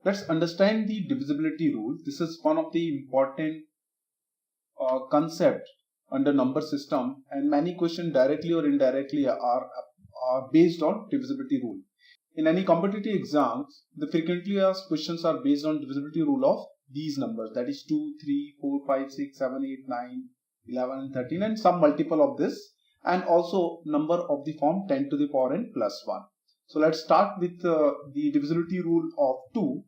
Let's understand the divisibility rule. This is one of the important concept under number system, and many questions directly or indirectly are based on divisibility rule. In any competitive exams, the frequently asked questions are based on divisibility rule of these numbers, that is 2, 3, 4, 5, 6, 7, 8, 9, 11 and 13, and some multiple of this, and also number of the form 10 to the power n plus 1. So let's start with the divisibility rule of 2.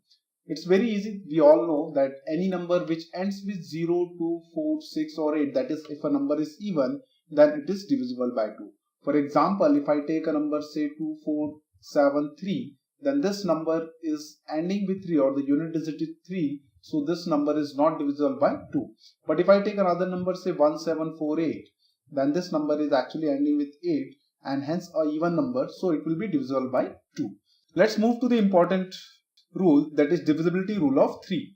It's very easy. We all know that any number which ends with 0, 2, 4, 6 or 8, that is if a number is even, then it is divisible by 2. For example, if I take a number say 2, 4, 7, 3, then this number is ending with 3 or the unit digit is 3. So this number is not divisible by 2. But if I take another number say 1, 7, 4, 8, then this number is actually ending with 8 and hence a even number. So it will be divisible by 2. Let's move to the important rule, that is divisibility rule of 3.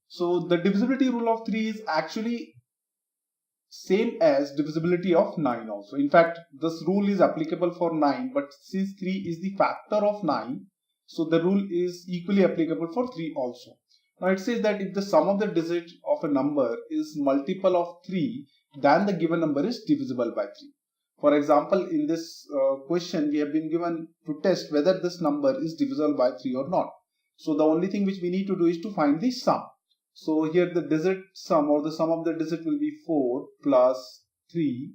So the divisibility rule of 3 is actually same as divisibility of 9 also. In fact, this rule is applicable for 9, but since 3 is the factor of 9, so the rule is equally applicable for 3 also. Now it says that if the sum of the digits of a number is multiple of 3, then the given number is divisible by 3. For example, in this question, we have been given to test whether this number is divisible by 3 or not. So the only thing which we need to do is to find the sum. So here the digit sum or the sum of the digit will be 4 plus 3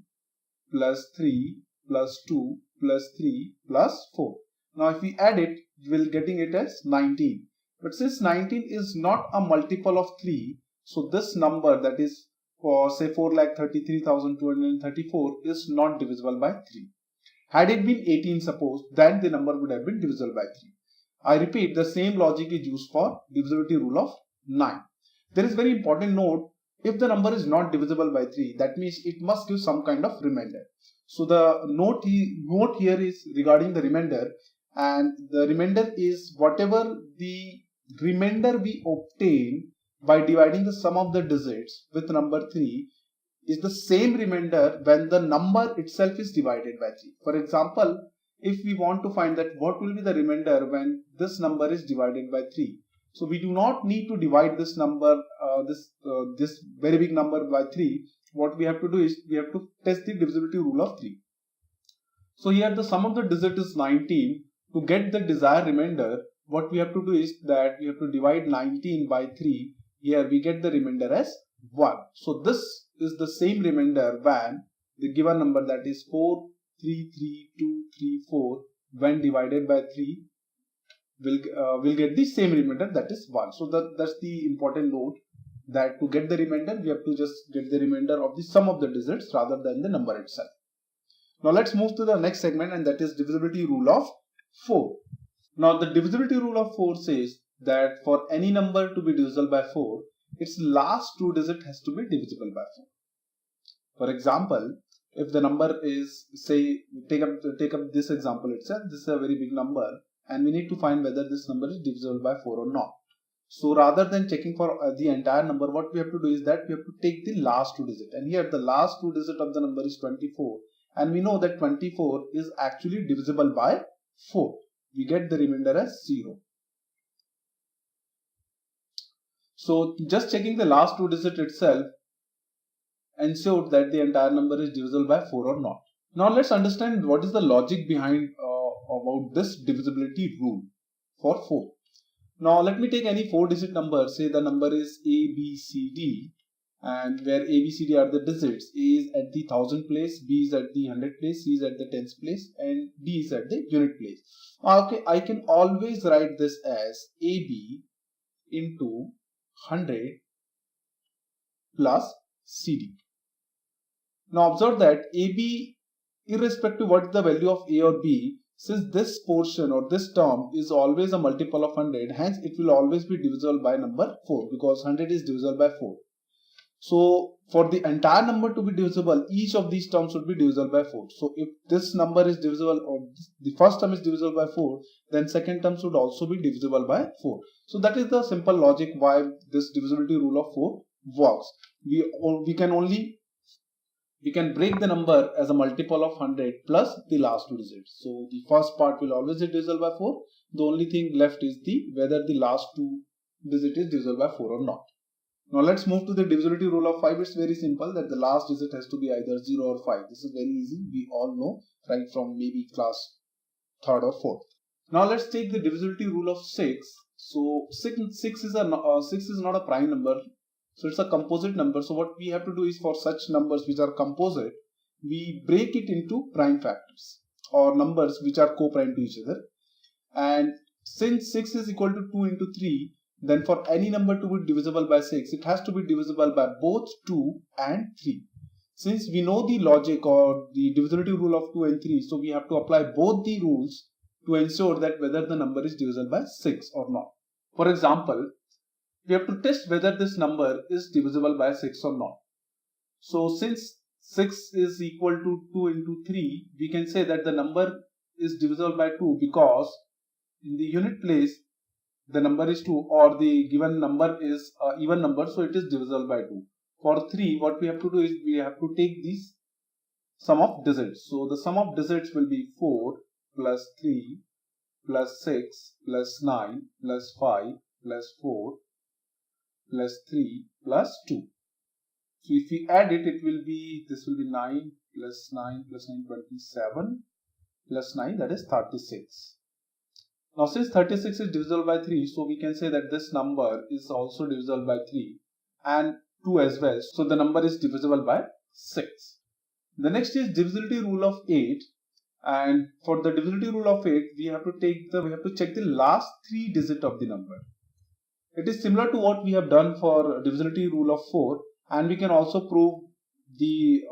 plus 3 plus 2 plus 3 plus 4. Now if we add it, we will getting it as 19. But since 19 is not a multiple of 3, so this number, that is for say 4,33,234, is not divisible by 3. Had it been 18 suppose, then the number would have been divisible by 3. I repeat, the same logic is used for divisibility rule of 9. There is very important note: if the number is not divisible by 3, that means it must give some kind of remainder. So the note here is regarding the remainder, and the remainder is whatever the remainder we obtain by dividing the sum of the digits with number 3 is the same remainder when the number itself is divided by 3. For example, if we want to find that what will be the remainder when this number is divided by 3. So we do not need to divide this number, this very big number by 3. What we have to do is we have to test the divisibility rule of 3. So here the sum of the digit is 19. To get the desired remainder, what we have to do is that we have to divide 19 by 3. Here we get the remainder as 1. So this is the same remainder when the given number, that is 4,33234, when divided by 3 will get the same remainder, that is 1. So that's the important note, that to get the remainder we have to just get the remainder of the sum of the digits rather than the number itself. Now let's move to the next segment, and that is divisibility rule of 4. Now the divisibility rule of 4 says that for any number to be divisible by 4, its last two digits has to be divisible by 4. For example, if the number is, say, take up this example itself. This is a very big number, and we need to find whether this number is divisible by 4 or not. So rather than checking for the entire number, what we have to do is that we have to take the last two digits, and here the last two digits of the number is 24, and we know that 24 is actually divisible by 4. We get the remainder as 0. So just checking the last two digits itself ensured that the entire number is divisible by 4 or not. Now let's understand what is the logic behind about this divisibility rule for 4. Now let me take any 4-digit number. Say the number is A, B, C, D, and where A, B, C, D are the digits. A is at the 1000 place, B is at the 100 place, C is at the tens place, and D is at the unit place. Okay, I can always write this as AB into 100 plus CD. Now observe that AB, irrespective what is the value of A or B, since this portion or this term is always a multiple of 100, hence it will always be divisible by number 4, because 100 is divisible by 4. So for the entire number to be divisible, each of these terms should be divisible by 4. So if this number is divisible, or the first term is divisible by 4, then second term should also be divisible by 4. So that is the simple logic why this divisibility rule of 4 works. We can only we can break the number as a multiple of 100 plus the last two digits. So the first part will always be divisible by 4. The only thing left is whether the last two digit is divisible by 4 or not. Now let's move to the divisibility rule of 5. It's very simple that the last digit has to be either 0 or 5. This is very easy. We all know right from maybe class 3rd or 4th. Now let's take the divisibility rule of 6. So 6 is not a prime number. So it's a composite number. So what we have to do is for such numbers which are composite, we break it into prime factors or numbers which are co-prime to each other. And since 6 is equal to 2 into 3, then for any number to be divisible by 6, it has to be divisible by both 2 and 3. Since we know the logic or the divisibility rule of 2 and 3, so we have to apply both the rules to ensure that whether the number is divisible by 6 or not. For example, we have to test whether this number is divisible by 6 or not. So since 6 is equal to 2 into 3, we can say that the number is divisible by 2 because in the unit place the number is 2 or the given number is an even number, so it is divisible by 2. For 3, what we have to do is we have to take this sum of digits. So the sum of digits will be 4 plus 3 plus 6 plus 9 plus 5 plus 4 plus 3 plus 2. So if we add it, this will be 9 plus 9 plus 9, 27 plus 9, that is 36. Now since 36 is divisible by 3, so we can say that this number is also divisible by 3 and 2 as well. So the number is divisible by 6. The next is divisibility rule of 8. And for the divisibility rule of 8, we have to check the last 3 digits of the number. It is similar to what we have done for divisibility rule of 4, and we can also prove the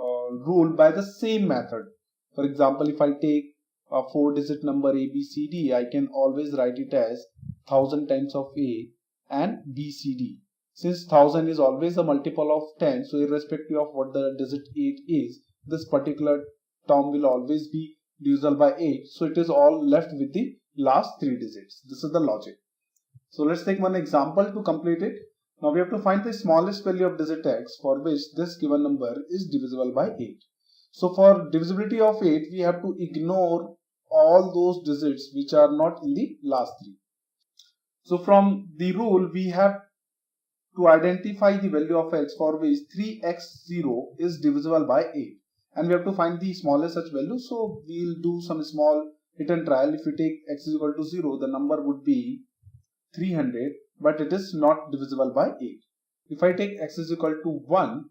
rule by the same method. For example, if I take a 4-digit number ABCD, I can always write it as 1000 times of A and BCD. Since 1000 is always a multiple of 10, so irrespective of what the digit 8 is, this particular term will always be divisible by 8. So it is all left with the last 3 digits. This is the logic. So let's take one example to complete it. Now we have to find the smallest value of digit x for which this given number is divisible by 8. So for divisibility of 8, we have to ignore all those digits which are not in the last 3. So from the rule, we have to identify the value of x for which 3x0 is divisible by 8. And we have to find the smallest such value. So we'll do some small hit and trial. If we take x is equal to 0, the number would be 300, but it is not divisible by 8. If I take x is equal to 1,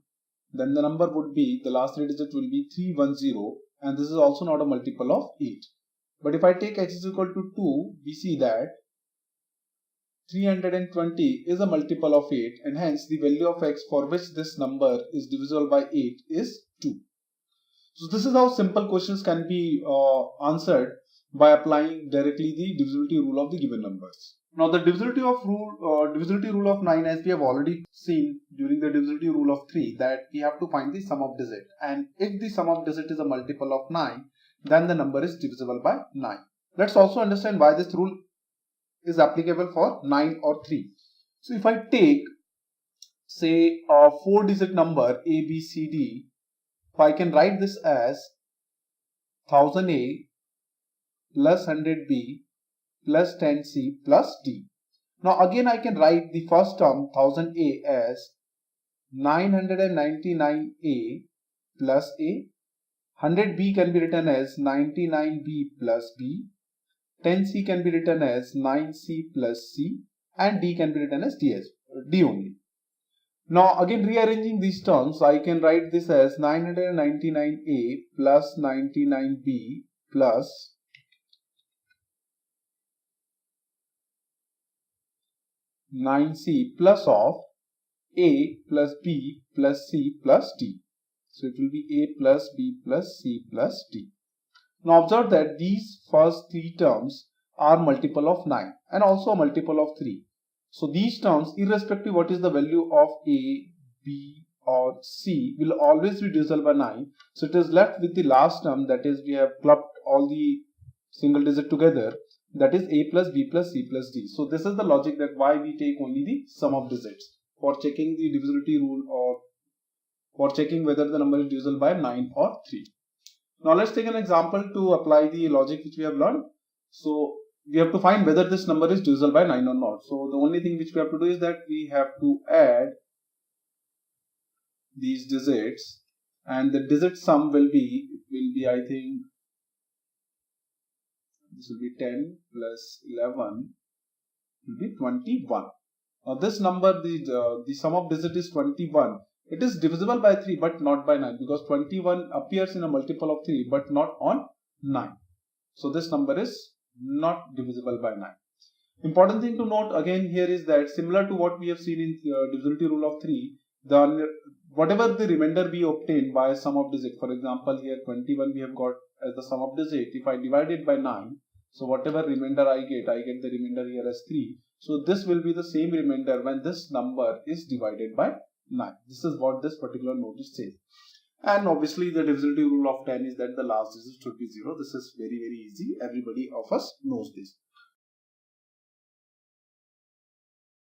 then the number would be, the last 3 digits will be 310, and this is also not a multiple of 8. But if I take x is equal to 2, we see that 320 is a multiple of 8, and hence the value of x for which this number is divisible by 8 is 2. So this is how simple questions can be answered by applying directly the divisibility rule of the given numbers. Now the divisibility rule of 9, as we have already seen during the divisibility rule of 3, that we have to find the sum of digit, and if the sum of digit is a multiple of 9, then the number is divisible by 9. Let's also understand why this rule is applicable for 9 or 3. So if I take, say, a 4-digit number ABCD, I can write this as 1000A plus 100B plus 10C plus D. Now again I can write the first term 1000A as 999A plus A. 100B can be written as 99B plus B. 10C can be written as 9C plus C, and D can be written as D only. Now again rearranging these terms, I can write this as 999A plus 99B plus 9C plus of A plus B plus C plus D. So it will be A plus B plus C plus D. Now observe that these first 3 terms are multiple of 9 and also a multiple of 3. So these terms, irrespective what is the value of A, B or C, will always be divisible by 9. So it is left with the last term, that is we have clubbed all the single digit together, that is A plus B plus C plus D. So this is the logic that why we take only the sum of digits for checking the divisibility rule or for checking whether the number is divisible by 9 or 3. Now let's take an example to apply the logic which we have learned. So we have to find whether this number is divisible by 9 or not. So the only thing which we have to do is that we have to add these digits, and the digit sum will be I think this will be 10 plus 11 will be 21. Now this number, the sum of digit is 21. It is divisible by 3 but not by 9, because 21 appears in a multiple of 3 but not on 9. So this number is not divisible by 9. Important thing to note again here is that similar to what we have seen in divisibility rule of 3, whatever the remainder we obtain by sum of digit, for example here 21 we have got as the sum of digit. If I divide it by 9, so whatever remainder I get the remainder here as 3. So this will be the same remainder when this number is divided by 9. This is what this particular notice says. And obviously the divisibility rule of 10 is that the last digit should be 0. This is very easy. Everybody of us knows this.